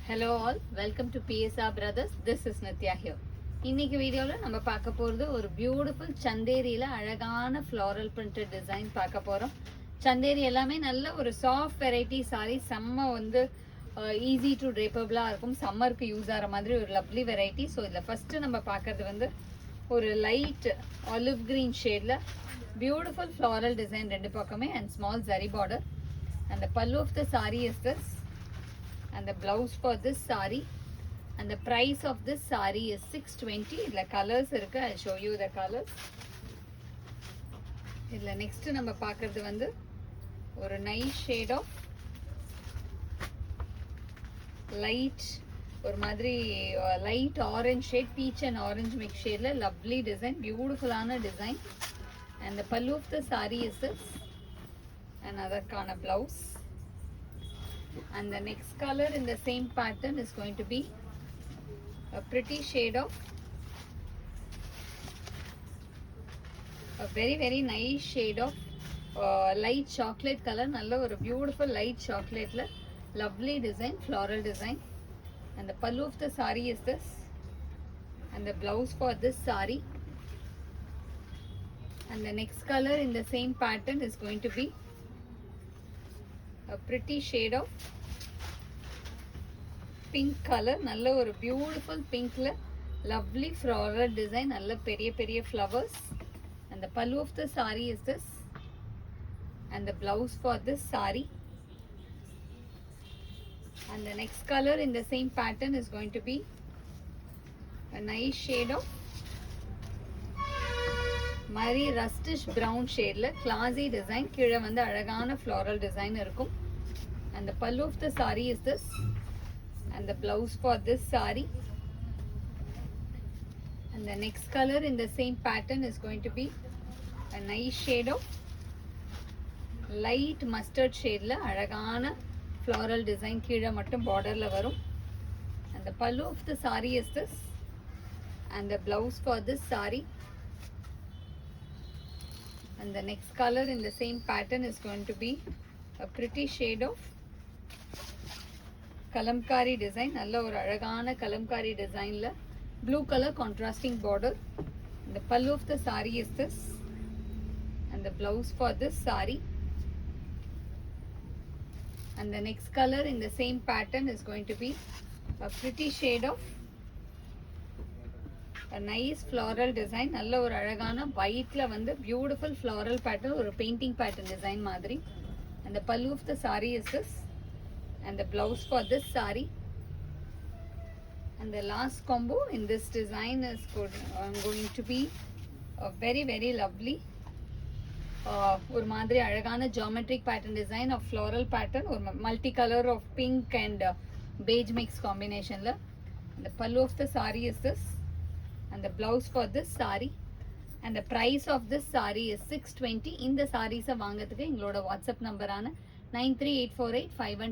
Hello all, welcome to PSR Brothers. This is Nitya here. இன்னைக்கு வீடியோல நம்ம பார்க்க போறது ஒரு பியூட்டிஃபுல் சந்தேரியில அழகான floral printed design பார்க்க போறோம். சந்தேரி எல்லாமே நல்ல ஒரு சாஃப்ட் வெரைட்டி saree, செம்ம வந்து ஈஸி டு drapeable இருக்கும். சம்மருக்கு யூஸ் ஆகிற மாதிரி ஒரு லவ்லி வெரைட்டி. ஸோ இதில் ஃபர்ஸ்ட் நம்ம பார்க்கறது வந்து ஒரு லைட் ஆலிவ் கிரீன் ஷேட்ல பியூட்டிஃபுல் ஃப்ளாரல் டிசைன் ரெண்டு பக்கமே and small zari border. And the pallu of the saree is this, and the blouse for this saree, and the price of this saree is 620. idla colors irukku, I'll show you the colors. idla next நம்ம பார்க்கிறது வந்து ஒரு nice shade of light, ஒரு மாதிரி light orange shade, peach and orange mix shadeல lovely design, beautiful ஆன design. And the pallu of the saree is this, another kind of blouse. And the next color in the same pattern is going to be a pretty shade of a very nice shade of light chocolate color. Nalla or beautiful light chocolate la lovely design, floral design. And the pallu of the saree is this, and the blouse for this saree. And the next color in the same pattern is going to be a pretty shade of pink color. நல்ல ஒரு beautiful pinkல lovely floral design, நல்ல பெரிய flowers. And the pallu of the saree is this, and the blouse for this saree. And the next color in the same pattern is going to be a nice shade of மாதிரி ரஸ்டிஷ் brown ஷேட்ல classy design, கீழே வந்து அழகான floral design இருக்கும். And the pallu of the saree is this, and the blouse for this saree. And the next color in the same pattern is going to be a nice shade of light mustard ஷேட்ல அழகான floral design, கீழே மட்டும் பார்டர்ல வரும். And the pallu of the saree is this, and the blouse for this saree. And the next color in the same pattern is going to be a pretty shade of kalamkari design, நல்ல ஒரு அழகான kalamkari designல blue color contrasting border. And the pallu of the saree is this, and the blouse for this saree. And the next color in the same pattern is going to be a pretty shade of a nice floral design, நல்ல ஒரு அழகான whiteல வந்து beautiful floral pattern, ஒரு painting pattern design மாதிரி. And the pallu of the saree is this, and the blouse for this saree. And the last combo in this design is going to be a very lovely ஒரு மாதிரி அழகான geometric pattern design of floral pattern, ஒரு multi color of pink and beige mix combinationல. And the pallu of the saree is this, and the blouse for this saree. And the price of this saree is 620. இந்த sarees வாங்குறதுக்கு எங்களோட WhatsApp நம்பரான 93848512